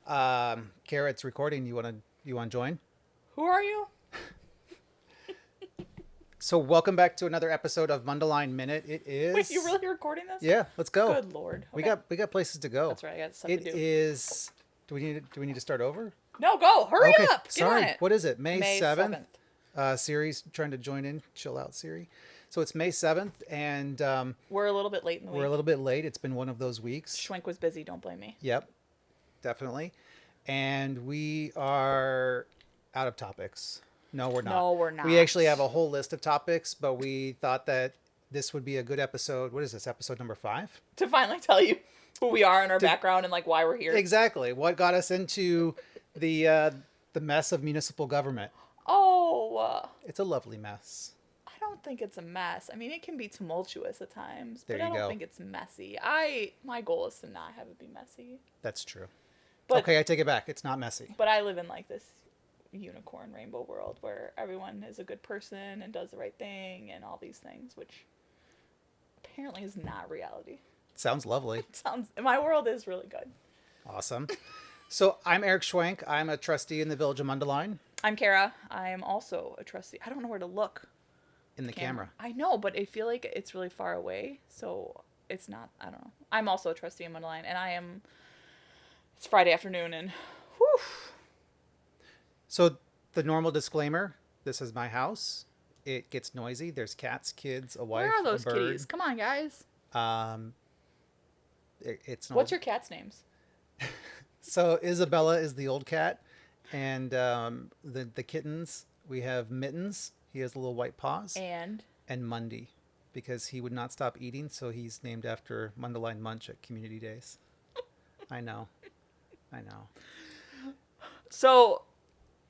Kara, it's recording. You want to join? Who are you? So welcome back to another episode of Mundelein Minute. It is. Wait, you really recording this? Yeah, let's go. Good Lord. We Okay. got places to go. That's right. I got stuff It to do. is. Do we need to start over? No, go. Hurry Okay, up. Get sorry. on it. What is it? May May 7th. Series trying to join in, chill out Siri. So it's May 7th, and We're a little bit late in the week. we're a little bit late. It's been one of those weeks. Schwenk was busy. Don't blame me. Yep, definitely. And we are out of topics. No, we're not. No, we're not. We actually have a whole list of topics, but we thought that this would be a good episode. What is this, episode number 5? To finally tell you who we are and our background and like why we're here. Exactly. What got us into the mess of municipal government? Oh, It's a lovely mess. I don't think it's a mess. I mean, it can be tumultuous at times, There but I you don't go. think it's messy. My goal is to not have it be messy. That's true. But Okay, I take it back. It's not messy. But I live in like this unicorn rainbow world where everyone is a good person and does the right thing and all these things, which apparently is not reality. Sounds lovely. My world is really good. Awesome. So I'm Eric Schwenk. I'm a trustee in the Village of Mundelein. I'm Kara. I am also a trustee. I don't know where to look. In the camera. I know, but I feel like it's really far away, so it's not. I don't know. I'm also a trustee in Mundelein, and it's Friday afternoon, and whew. So the normal disclaimer, this is my house. It gets noisy. There's cats, kids, a wife, Where are those a bird. kitties? Come on, guys. It's What's your cat's names? So Isabella is the old cat, and the kittens, we have Mittens. He has little white paws. And Mundy, because he would not stop eating, so he's named after Mundelein Munch at Community Days. I know. so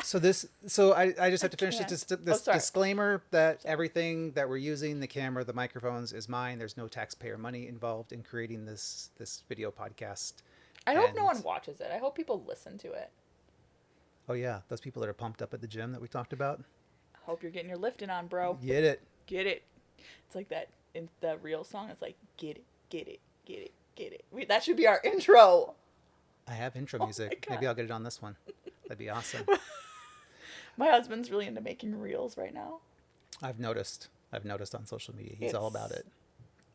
So I just have to finish can't. this Sorry. disclaimer that everything that we're using, the camera, the microphones, is mine. There's no taxpayer money involved in creating this video podcast. I hope And- no one watches it. I hope people listen to it. Oh yeah, those people that are pumped up at the gym that we talked about. I hope you're getting your lifting on, bro. Get it. Get it. It's like that in the real song. It's like, get it, get it, get it, get it. That should be our intro. I have intro my music. God. Maybe I'll get it on this one. That'd be awesome. My husband's really into making reels right now. I've noticed on social media. He's all about it.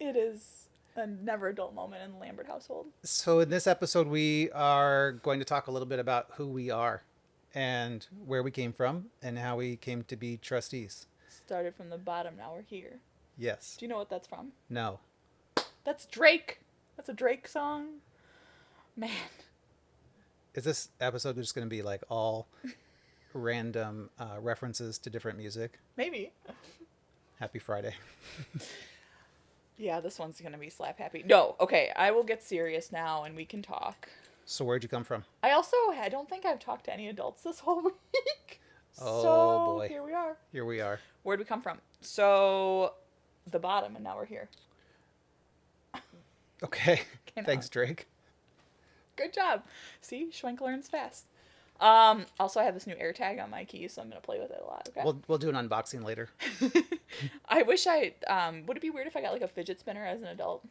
It is a never adult moment in the Lambert household. So in this episode, we are going to talk a little bit about who we are and where we came from and how we came to be trustees. Started from the bottom, now we're here. Yes. Do you know what that's from? No. That's Drake. That's a Drake song. Man. Is this episode just going to be like all random references to different music? Maybe. Happy Friday. Yeah, this one's going to be slap happy. No, okay, I will get serious now and we can talk. So where'd you come from? I don't think I've talked to any adults this whole week. Oh, So, boy. here we are. Here we are. Where'd we come from? So, the bottom, and now we're here. Okay. Came Thanks, out. Drake. Good job. See, Schwenk learns fast. Also, I have this new AirTag on my keys, so I'm going to play with it a lot, okay? We'll do an unboxing later. I wish would it be weird if I got, like, a fidget spinner as an adult?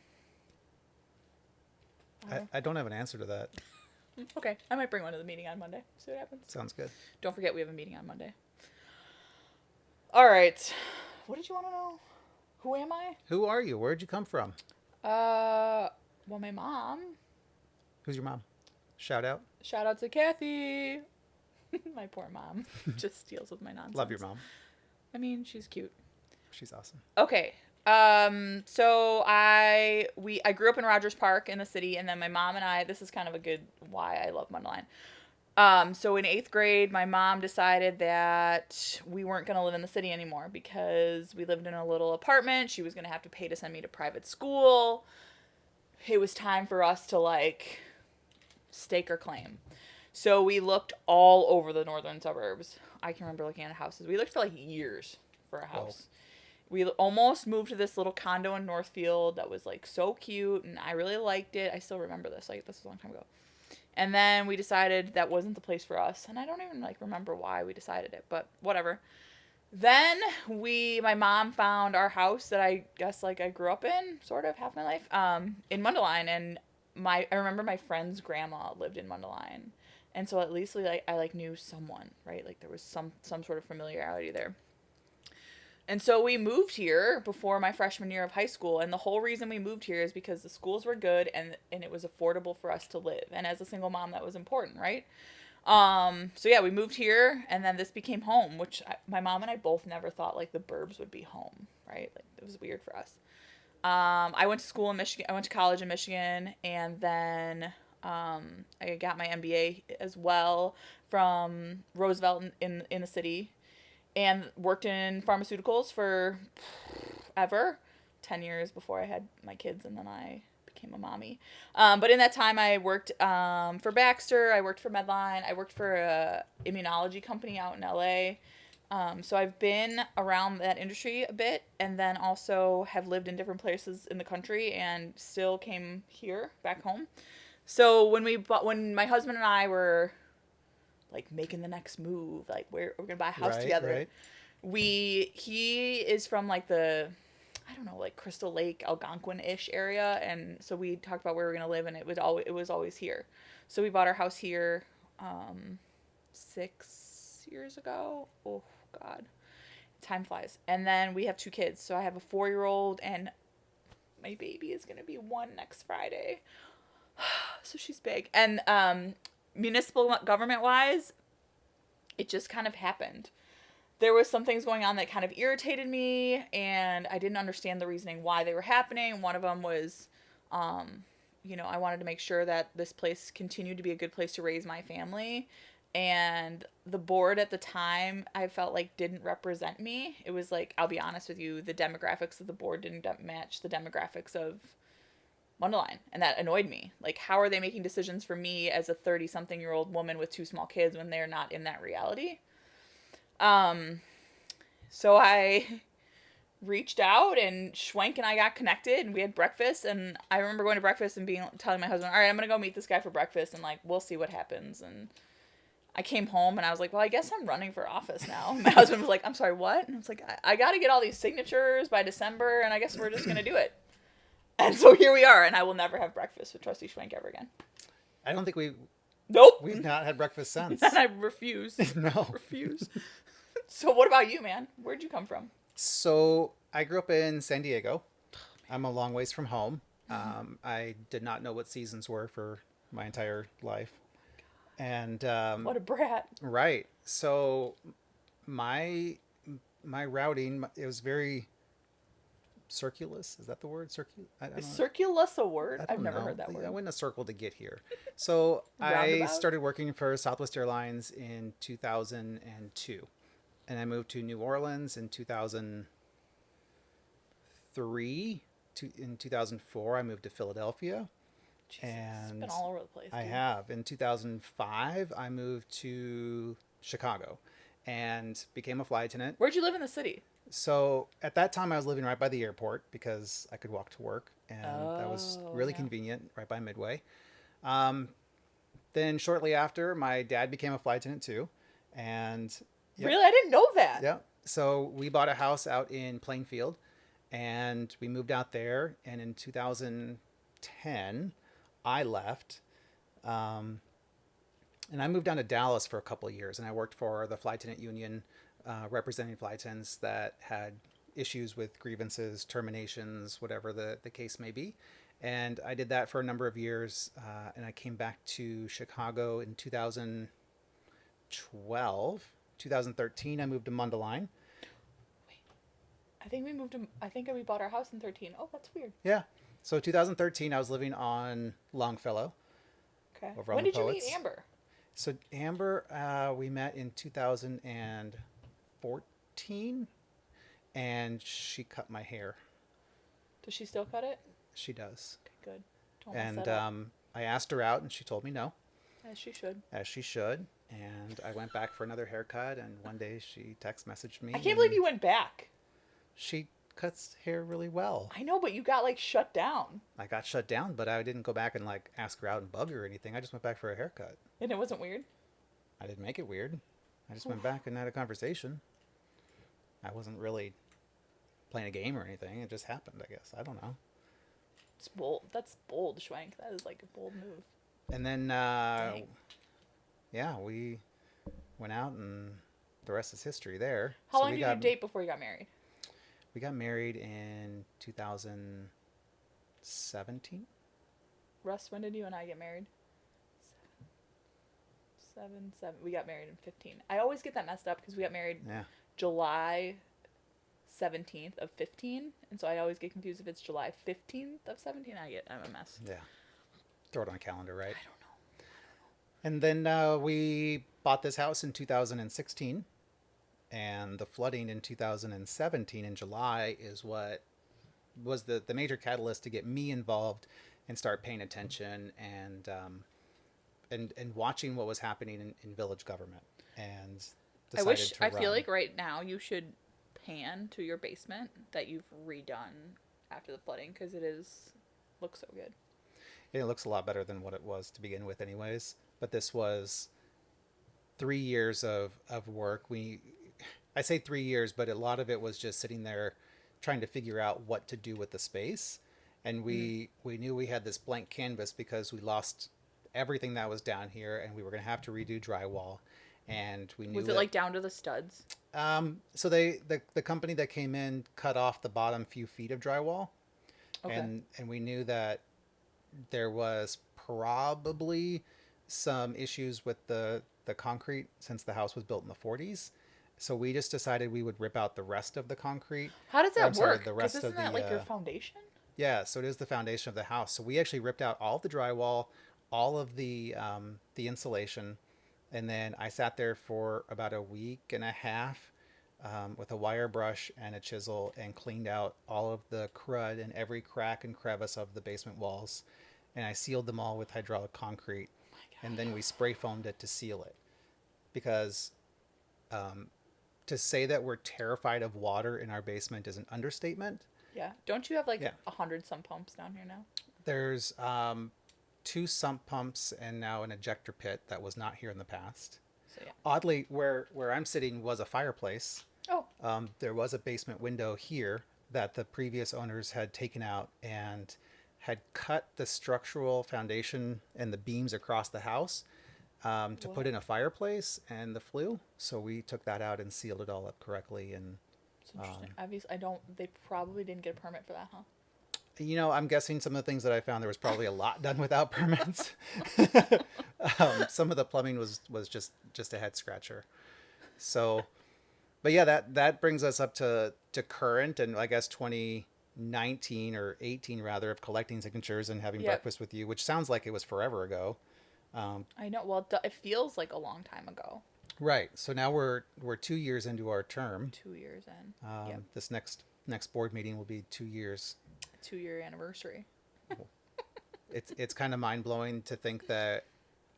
I don't have an answer to that. Okay, I might bring one to the meeting on Monday. See what happens. Sounds good. Don't forget we have a meeting on Monday. All right. What did you want to know? Who am I? Who are you? Where'd you come from? Well, my mom. Who's your mom? Shout out. Shout out to Kathy. My poor mom just deals with my nonsense. Love your mom. I mean, she's cute. She's awesome. Okay. So I grew up in Rogers Park in the city, and then my mom and I, this is kind of a good why I love Mundelein. So in 8th grade, my mom decided that we weren't going to live in the city anymore because we lived in a little apartment. She was going to have to pay to send me to private school. It was time for us to, like, stake our claim. So we looked all over the northern suburbs. I can remember looking at houses. We looked for, like, years for a house. We almost moved to this little condo in Northfield that was, like, so cute, and I really liked it. I still remember this. Like, this was a long time ago. And then we decided that wasn't the place for us. And I don't even, like, remember why we decided it, but whatever. Then my mom found our house that I guess, like, I grew up in, sort of, half my life, in Mundelein. And I remember my friend's grandma lived in Mundelein. And so at least like I like knew someone, right? Like there was some sort of familiarity there. And so we moved here before my freshman year of high school, and the whole reason we moved here is because the schools were good and it was affordable for us to live. And as a single mom, that was important, right? So yeah, we moved here, and then this became home, which my mom and I both never thought like the burbs would be home, right? Like it was weird for us. I went to school in Michigan. I went to college in Michigan, and then I got my MBA as well from Roosevelt in the city, and worked in pharmaceuticals for ever, 10 years before I had my kids, and then I became a mommy. But in that time, I worked for Baxter. I worked for Medline. I worked for a immunology company out in LA. So I've been around that industry a bit, and then also have lived in different places in the country, and still came here back home. So when my husband and I were like making the next move, like we're gonna buy a house together. Right. He is from like the, I don't know, like Crystal Lake, Algonquin-ish area, and so we talked about where we were gonna live, and it was always here. So we bought our house here 6 years ago. Oh God, time flies. And then we have 2 kids. So I have a 4-year-old, and my baby is gonna be 1 next Friday. So she's big. And municipal government wise, it just kind of happened. There was some things going on that kind of irritated me, and I didn't understand the reasoning why they were happening. One of them was, I wanted to make sure that this place continued to be a good place to raise my family. And the board at the time, I felt like didn't represent me. It was like, I'll be honest with you, the demographics of the board didn't match the demographics of Mundelein, and that annoyed me. Like, how are they making decisions for me as a 30-something-year-old woman with 2 small kids when they're not in that reality? So I reached out, and Schwenk and I got connected, and we had breakfast, and I remember going to breakfast and telling my husband, all right, I'm going to go meet this guy for breakfast, and like, we'll see what happens. And I came home, and I was like, well, I guess I'm running for office now. And my husband was like, I'm sorry, what? And I was like, I got to get all these signatures by December, and I guess we're just going to do it. And so here we are, and I will never have breakfast with Trustee Schwenk ever again. I don't think Nope. we've not had breakfast since. And I refuse. No. Refuse. So what about you, man? Where'd you come from? So I grew up in San Diego. I'm a long ways from home. I did not know what seasons were for my entire life. And What a brat. right. So my routing, it was very circulus. Is that the word? I don't Is know. circulus a word? I I've don't never know. heard that word. I went in a circle to get here. So I Roundabout? started working for Southwest Airlines in 2002. And I moved to New Orleans in 2003. In 2004, I moved to Philadelphia. Jesus, it's And been all over the place. I dude. have. In 2005, I moved to Chicago and became a flight attendant. Where'd you live in the city? So at that time, I was living right by the airport because I could walk to work, and that was really yeah. convenient, right by Midway. Then shortly after, my dad became a flight attendant too, and yep, Really? I didn't know that. yeah. So we bought a house out in Plainfield, and we moved out there. And in 2010, I left, and I moved down to Dallas for a couple of years, and I worked for the flight attendant union, representing flight attendants that had issues with grievances, terminations, whatever the case may be. And I did that for a number of years, and I came back to Chicago in 2012. 2013, I moved to Mundelein. I think we bought our house in 13. Oh, that's weird. Yeah. So 2013, I was living on Longfellow. Okay. Over on When the did you meet Poets. Amber? So Amber, we met in 2014, and she cut my hair. Does she still cut it? She does. Okay, good. Don't mess And that up. I asked her out, and she told me no, As she should. as she should. And I went back for another haircut, and one day she text messaged me. I can't believe and you went back. She cuts hair really well. I know, but you got like shut down. I got shut down, but I didn't go back and like ask her out and bug her or anything. I just went back for a haircut. And it wasn't weird. I didn't make it weird. I just went back and had a conversation. I wasn't really playing a game or anything. It just happened, I guess. I don't know. It's bold. That's bold, Schwenk. That is like a bold move. And then Dang. yeah, we went out, and the rest is history there. How So long did you date before you got married? we got married in 2017. Russ, when did you and I get married? Seven. We got married in 15. I always get that messed up because we got married Yeah. July 17th of 15, and so I always get confused if it's July 15th of 17. I'm a mess. Yeah. Throw it on a calendar, right? I don't know. And then we bought this house in 2016, and the flooding in 2017 in July is what was the major catalyst to get me involved and start paying attention and watching what was happening in village government, and decided to I run. feel like right now you should pan to your basement that you've redone after the flooding because looks so good. It looks a lot better than what it was to begin with anyways, but this was 3 years of work. I say 3 years, but a lot of it was just sitting there trying to figure out what to do with the space. And we knew we had this blank canvas because we lost everything that was down here, and we were going to have to redo drywall. And we knew Was it like down to the studs? So the company that came in cut off the bottom few feet of drywall. Okay. And we knew that there was probably some issues with the concrete since the house was built in the 40s. So we just decided we would rip out the rest of the concrete. How does that I'm sorry, work? the Because rest isn't of that the like your foundation? yeah, so it is the foundation of the house. So we actually ripped out all the drywall, all of the insulation, and then I sat there for about a week and a half with a wire brush and a chisel and cleaned out all of the crud and every crack and crevice of the basement walls, and I sealed them all with hydraulic concrete, and then we spray foamed it to seal it, because to say that we're terrified of water in our basement is an understatement. Yeah. Don't you have like Yeah. 100 sump pumps down here now? There's 2 sump pumps and now an ejector pit that was not here in the past. So yeah. Oddly, where I'm sitting was a fireplace. Oh. There was a basement window here that the previous owners had taken out and had cut the structural foundation and the beams across the house to put in a fireplace, and the flue. So we took that out and sealed it all up correctly. And It's interesting. Obviously, they probably didn't get a permit for that, huh? I'm guessing some of the things that I found, there was probably a lot done without permits. Some of the plumbing was just a head scratcher. So, but yeah, that brings us up to current, and I guess 2019 or 18 rather, of collecting signatures and having breakfast with you, which sounds like it was forever ago. I know. Well, it feels like a long time ago. Right. So now we're 2 years into our term. 2 years in. This next board meeting will be 2 years. 2-year anniversary. It's kind of mind blowing to think that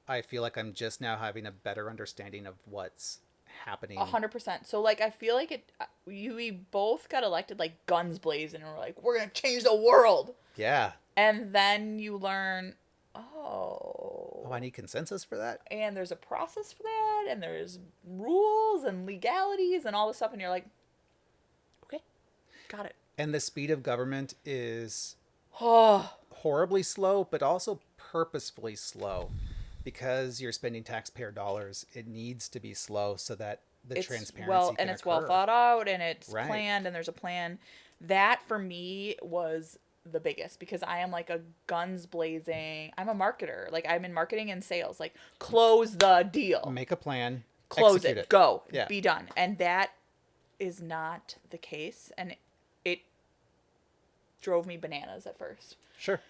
I feel like I'm just now having a better understanding of what's happening. 100%. So like I feel like we both got elected like guns blazing, and we're like, we're gonna change the world. Yeah. And then you learn, oh, I need consensus for that. and there's a process for that, and there's rules and legalities and all this stuff, and you're like, okay, got it. And the speed of government is Oh, horribly slow, but also purposefully slow, because you're spending taxpayer dollars. It needs to be slow so that the transparency can it's occur. well thought out, and it's Right. planned, and there's a plan. That for me was the biggest, because I am like a guns blazing. I'm a marketer. Like I'm in marketing and sales. Like close the deal. Make a plan. Close execute it. Go. Yeah. Be done. And that is not the case. And it drove me bananas at first. Sure.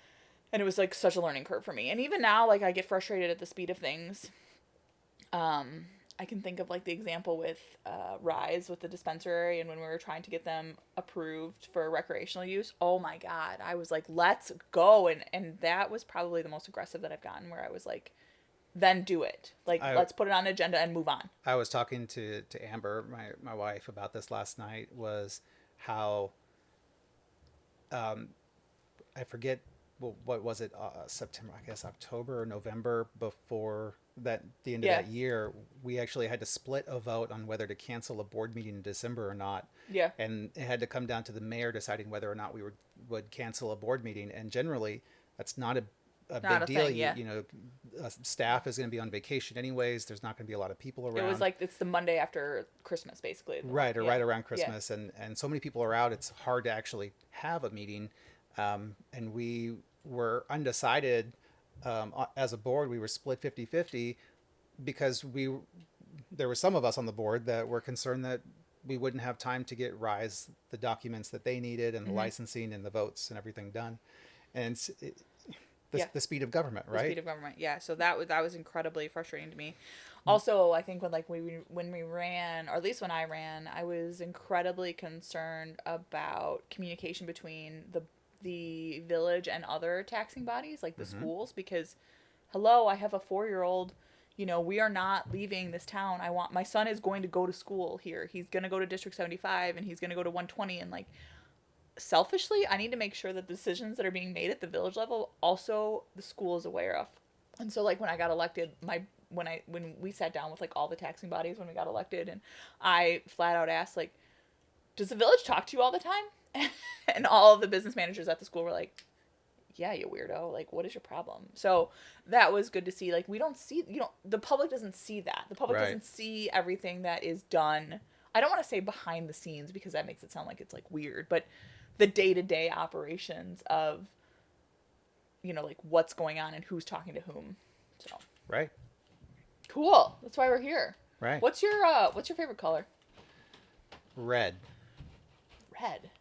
And it was like such a learning curve for me. And even now, like I get frustrated at the speed of things. I can think of like the example with Rise with the dispensary, and when we were trying to get them approved for recreational use. Oh my God. I was like, let's go. And that was probably the most aggressive that I've gotten, where I was like, then do it. Like, let's put it on the agenda and move on. I was talking to Amber, my wife, about this last night, was how I forget, what was it, September, I guess October or November, before that, the end of that year, we actually had to split a vote on whether to cancel a board meeting in December or not. Yeah. And it had to come down to the mayor deciding whether or not we would cancel a board meeting. And generally, that's not a Not big a deal. thing, yeah. Staff is going to be on vacation anyways. There's not going to be a lot of people around. It was like it's the Monday after Christmas, basically. Right, or Yeah. right around Yeah. Christmas, and so many people are out. It's hard to actually have a meeting, and we were undecided as a board. We were split 50-50 because there were some of us on the board that were concerned that we wouldn't have time to get Rise the documents that they needed and the licensing and the votes and everything done, and the speed of government, right? The speed of government, yeah. So that was incredibly frustrating to me. Also, I think when we ran, or at least when I ran, I was incredibly concerned about communication between the village and other taxing bodies, like the schools, because, hello, I have a 4-year-old. We are not leaving this town. My son is going to go to school here. He's going to go to District 75 and he's going to go to 120, and like, selfishly, I need to make sure that the decisions that are being made at the village level also the school is aware of. And so like when I got elected, when we sat down with like all the taxing bodies when we got elected, and I flat out asked, like, does the village talk to you all the time? And all of the business managers at the school were like, yeah, you weirdo. Like, what is your problem? So that was good to see. Like, we don't see, the public doesn't see that. The public doesn't see everything that is done. I don't want to say behind the scenes because that makes it sound like it's like weird, but the day-to-day operations of, like what's going on and who's talking to whom. So. Right. Cool. That's why we're here. Right. What's your favorite color? Red.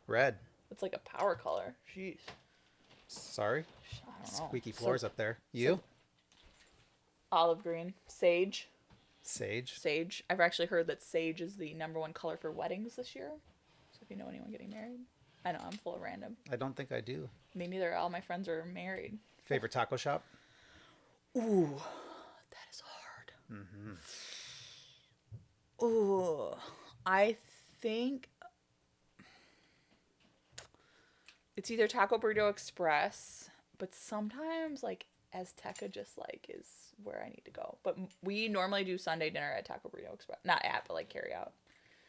Red. It's like a power color. Jeez. Sorry. I don't know. Squeaky floors up there. You? Olive green. Sage. Sage. I've actually heard that sage is the #1 color for weddings this year. So if you know anyone getting married. I know, I'm full of random. I don't think I do. Me neither. All my friends are married. Favorite taco shop? Ooh, that is hard. Ooh, I think it's either Taco Burrito Express, but sometimes like Azteca just like is where I need to go. But we normally do Sunday dinner at Taco Burrito Express, not at, but like carry out.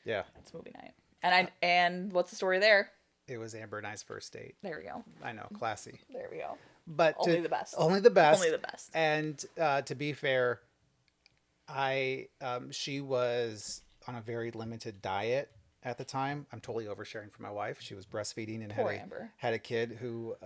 Yeah. It's movie night, and what's the story there? It was Amber and I's first date. There we go. I know, classy. There we go. But Only the best. Only the best. Only the best. And to be fair, she was on a very limited diet at the time. I'm totally oversharing for my wife. She was breastfeeding and had a kid who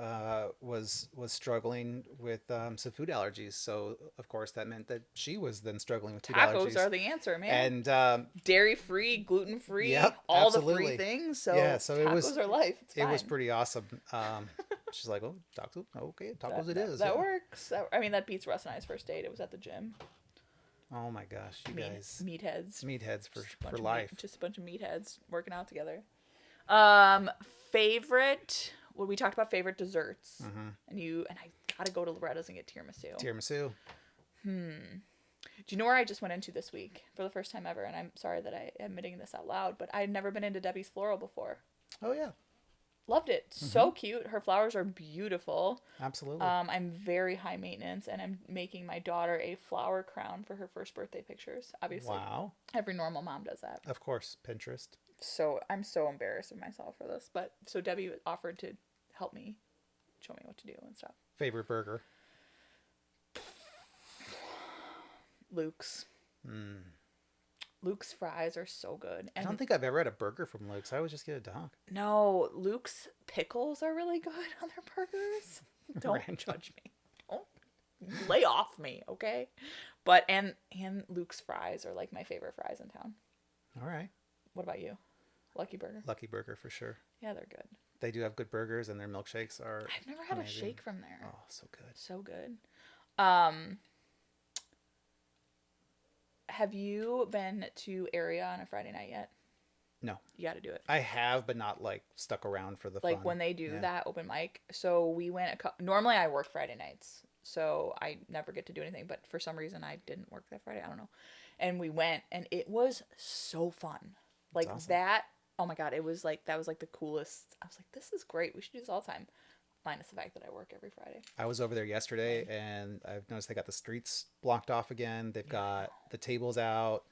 was struggling with some food allergies. So of course that meant that she was then struggling with food allergies. Tacos are the answer, man. And dairy free, gluten free, yep, all absolutely. the free things. So yeah, so tacos are life. It's fine. It was pretty awesome. She's like, oh, tacos, okay, tacos it is. That works. I mean, that beats Russ and I's first date. It was at the gym. Oh my gosh, you guys. Meatheads for life. Just a bunch of meatheads working out together. Favorite, well, we talked about favorite desserts. And I gotta go to Loretta's and get tiramisu. Do you know where I just went into this week for the first time ever? And I'm sorry that I am admitting this out loud, but I had never been into Debbie's Floral before. Oh yeah. Loved it. So cute. Her flowers are beautiful. Absolutely. I'm very high maintenance, and I'm making my daughter a flower crown for her first birthday pictures. Obviously. Wow. Every normal mom does that. Of course, Pinterest. So I'm so embarrassed of myself for this, but so Debbie offered to help me, show me what to do and stuff. Favorite burger? Luke's. Luke's fries are so good. And I don't think I've ever had a burger from Luke's. I always just get a dog. No, Luke's pickles are really good on their burgers. Don't judge me. Don't lay off me, okay? But and Luke's fries are like my favorite fries in town. All right. What about you? Lucky Burger? Lucky Burger for sure. Yeah, they're good. They do have good burgers, and their milkshakes are I've never had amazing. a shake from there. Oh, so good. So good. Have you been to Area on a Friday night yet? No. You got to do it. I have, but not like stuck around for the like fun. when they do that open mic. So we went normally I work Friday nights, so I never get to do anything, but for some reason I didn't work that Friday. I don't know. And we went, and it was so fun. Like awesome. that. Oh my God. It was like, that was like the coolest. I was like, this is great. We should do this all the time. Minus the fact that I work every Friday. I was over there yesterday, and I've noticed they got the streets blocked off again. They've got the tables out.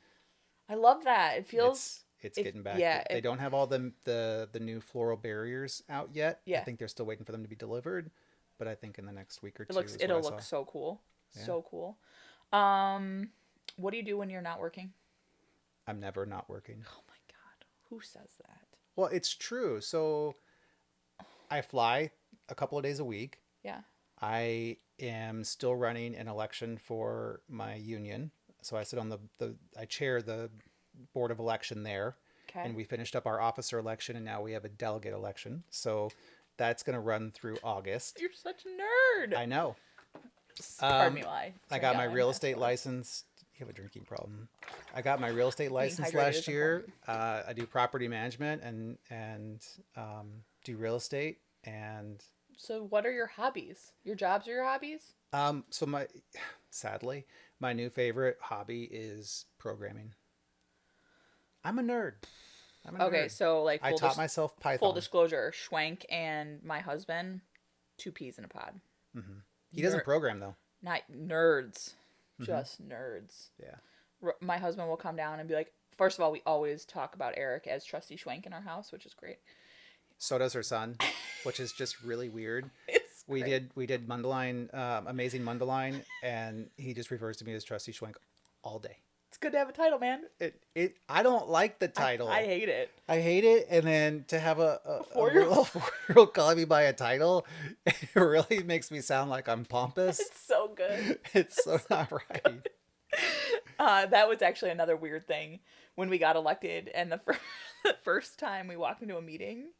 I love that. It feels... It's getting back. Yeah. They don't have all the new floral barriers out yet. Yeah. I think they're still waiting for them to be delivered. but I think in the next week or two It'll look so cool. Yeah. So cool. What do you do when you're not working? I'm never not working. Oh my God. Who says that? Well, it's true. So I fly a couple of days a week. Yeah. I am still running an election for my union. So I sit on I chair the board of election there. Okay. And we finished up our officer election and now we have a delegate election. So that's going to run through August. You're such a nerd. I know. Pardon me, why? I got my real estate license. You have a drinking problem. I got my real estate license last year. I do property management and do real estate. And so, what are your hobbies? Your jobs are your hobbies? so sadly, my new favorite hobby is programming. I'm a nerd. Okay, so like I taught myself Python. Full disclosure: Schwenk and my husband, two peas in a pod. Mm-hmm. He doesn't program though. Not nerds, just nerds. Yeah. My husband will come down and be like, first of all, we always talk about Eric as Trusty Schwenk in our house, which is great. So does her son, which is just really weird. It's we did Mundelein, Amazing Mundelein, and he just refers to me as Trusty Schwenk all day. It's good to have a title, man. I don't like the title. I hate it. I hate it, and then to have a 4-year-old 4-year-old calling me by a title, it really makes me sound like I'm pompous. It's so good. It's so not right. That was actually another weird thing when we got elected, and the first time we walked into a meeting,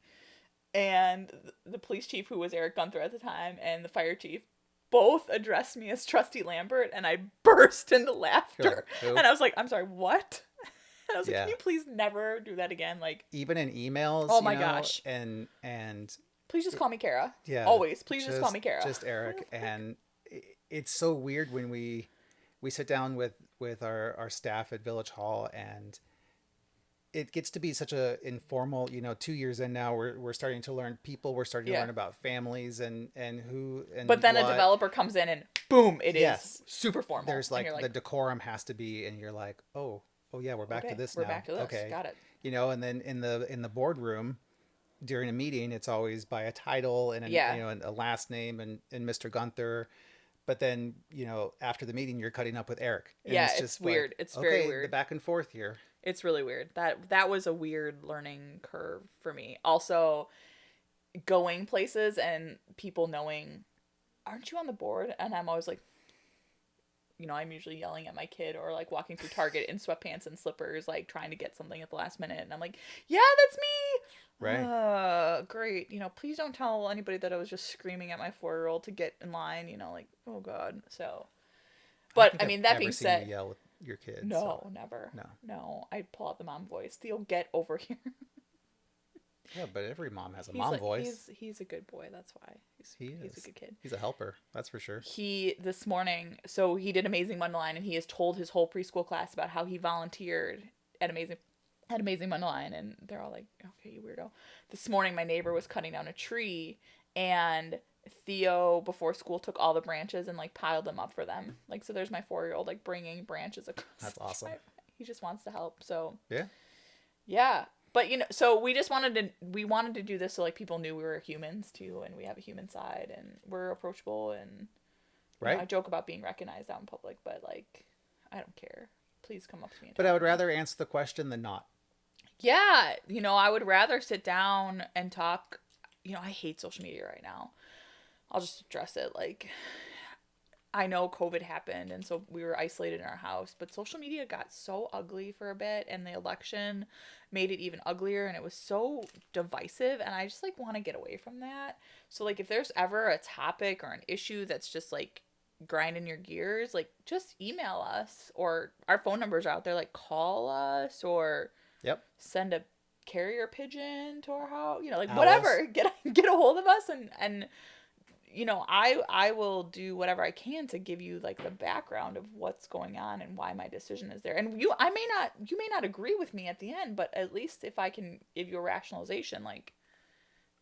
and the police chief, who was Eric Gunther at the time, and the fire chief both addressed me as Trusty Lambert, and I burst into laughter. Like, and I was like, I'm sorry, what? And I was like, Yeah. can you please never do that again? Like, Even in emails. Oh my gosh. And please just call me Kara. yeah, Always. Please just call me Kara. Just Eric. And it's so weird when we sit down with our staff at Village Hall, and it gets to be such a informal, 2 years in now, we're starting to learn people, we're starting to learn about families and who and But then what. a developer comes in and boom, it Yes. is super formal. There's And you're the decorum has to be, and you're like, oh yeah, we're back to this now. We're back to this. Okay. Got it. And then in the boardroom during a meeting, it's always by a title and a last name and Mr. Gunther. But then, after the meeting, you're cutting up with Eric. And Yeah, it's it's weird. It's very weird. The back and forth here. It's really weird. That was a weird learning curve for me. Also, going places and people knowing, aren't you on the board? And I'm always like, I'm usually yelling at my kid or like walking through Target in sweatpants and slippers, like trying to get something at the last minute. And I'm like, yeah, that's me. Right. Great. Please don't tell anybody that I was just screaming at my 4-year-old to get in line, like, oh God. So, but I mean, that being said, you yell with your kids. no, never. No. I'd pull out the mom voice. Theo, get over here. Yeah, but every mom has a mom voice. He's a good boy. That's why. He's a good kid. He's a helper. That's for sure. This morning, so he did Amazing Mundelein, and he has told his whole preschool class about how he volunteered at Amazing Mundelein, and they're all like, okay, you weirdo. This morning, my neighbor was cutting down a tree, and Theo, before school, took all the branches and like piled them up for them. Like, so there's my 4-year-old like bringing branches across. That's awesome. He just wants to help. So yeah. But so we just wanted to do this so like people knew we were humans too, and we have a human side, and we're approachable, and right. I joke about being recognized out in public, but like I don't care. Please come up to me. But I would rather answer the question than not. Yeah, I would rather sit down and talk. I hate social media right now. I'll just address it. Like, I know COVID happened, and so we were isolated in our house, but social media got so ugly for a bit, and the election made it even uglier, and it was so divisive, and I just like want to get away from that. So like if there's ever a topic or an issue that's just like grinding your gears, like just email us, or our phone numbers are out there, like call us, or send a carrier pigeon to our house, whatever. Get a hold of us, and I will do whatever I can to give you like the background of what's going on and why my decision is there. And you may not agree with me at the end, but at least if I can give you a rationalization, like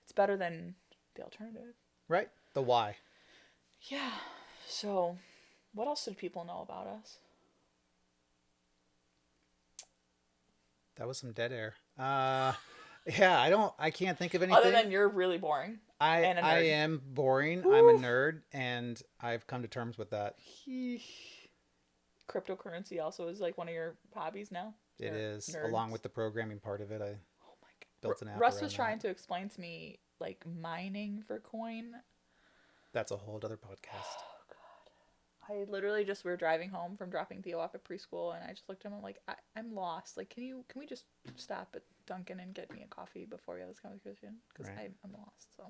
it's better than the alternative. Right. The why. Yeah. So what else should people know about us? That was some dead air. Yeah, I can't think of anything. Other than you're really boring. And a I nerd. am boring. I'm a Woo. nerd, and I've come to terms with that. Cryptocurrency also is like one of your hobbies now. It is, Nerds. along with the programming part of it. I Oh my god. built an app Russ around was trying that. to explain to me like mining for coin. That's a whole other podcast. I literally just we were driving home from dropping Theo off at preschool, and I just looked at him. I'm like, I'm lost. Like, can we just stop at Dunkin' and get me a coffee before we have this conversation? Because Right. I'm lost. So,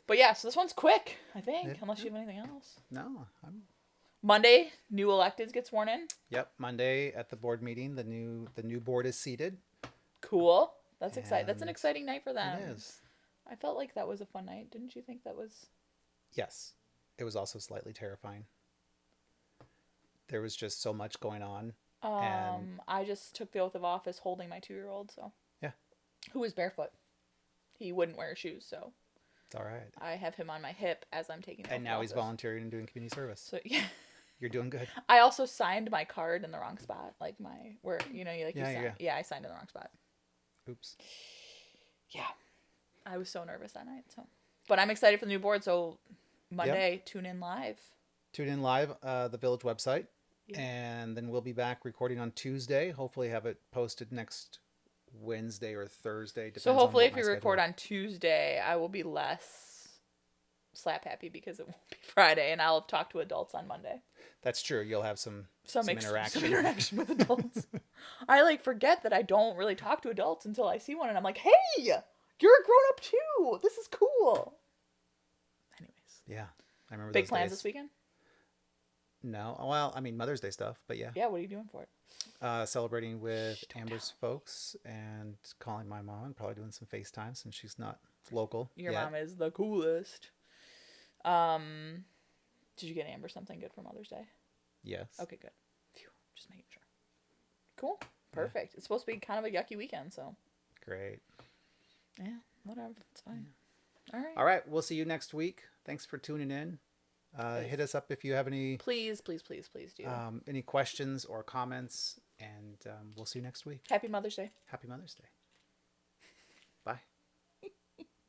but yeah, so this one's quick, I think, Yep. unless you have anything else. No, I'm. Monday, new electeds get sworn in. Yep, Monday at the board meeting, the new board is seated. Cool. That's exciting. That's an And exciting night for them. It is. I felt like that was a fun night. Didn't you think that was? Yes, it was also slightly terrifying. There was just so much going on. And I just took the oath of office holding my 2-year-old. So. Yeah. Who was barefoot. He wouldn't wear shoes, so. It's all right. I have him on my hip as I'm taking the oath And of now he's office. volunteering and doing community service. So yeah. You're doing good. I also signed my card in the wrong spot, like where you like Yeah, you sign. yeah. Yeah, I signed in the wrong spot. Oops. Yeah, I was so nervous that night. So, but I'm excited for the new board. So Monday, tune in live. Tune in live, the village website, Yeah. and then we'll be back recording on Tuesday. Hopefully, have it posted next Wednesday or Thursday. Depends So hopefully, on if what you my record schedule- on Tuesday, I will be less slap happy because it won't be Friday, and I'll have talked to adults on Monday. That's true. You'll have some Interaction. interaction. Some interaction with adults. I forget that I don't really talk to adults until I see one, and I'm like, hey, you're a grown up too. This is cool. Anyways, Yeah, I remember big those plans days. this weekend. No, well, I mean Mother's Day stuff, but yeah, Yeah, what are you doing for it? celebrating with Don't Amber's folks and calling my mom and probably doing some FaceTime since she's not local. Your yet. mom is the coolest. Did you get Amber something good for Mother's Day? Yes. Okay, good. Phew, just making sure. Cool. Perfect. It's supposed to be kind of a yucky weekend, so Great. yeah, whatever. It's fine. All right. All right. We'll see you next week. Thanks for tuning in. Hit us up if you have any Please do. any questions or comments, and we'll see you next week. Happy Mother's Day. Happy Mother's Day. Bye.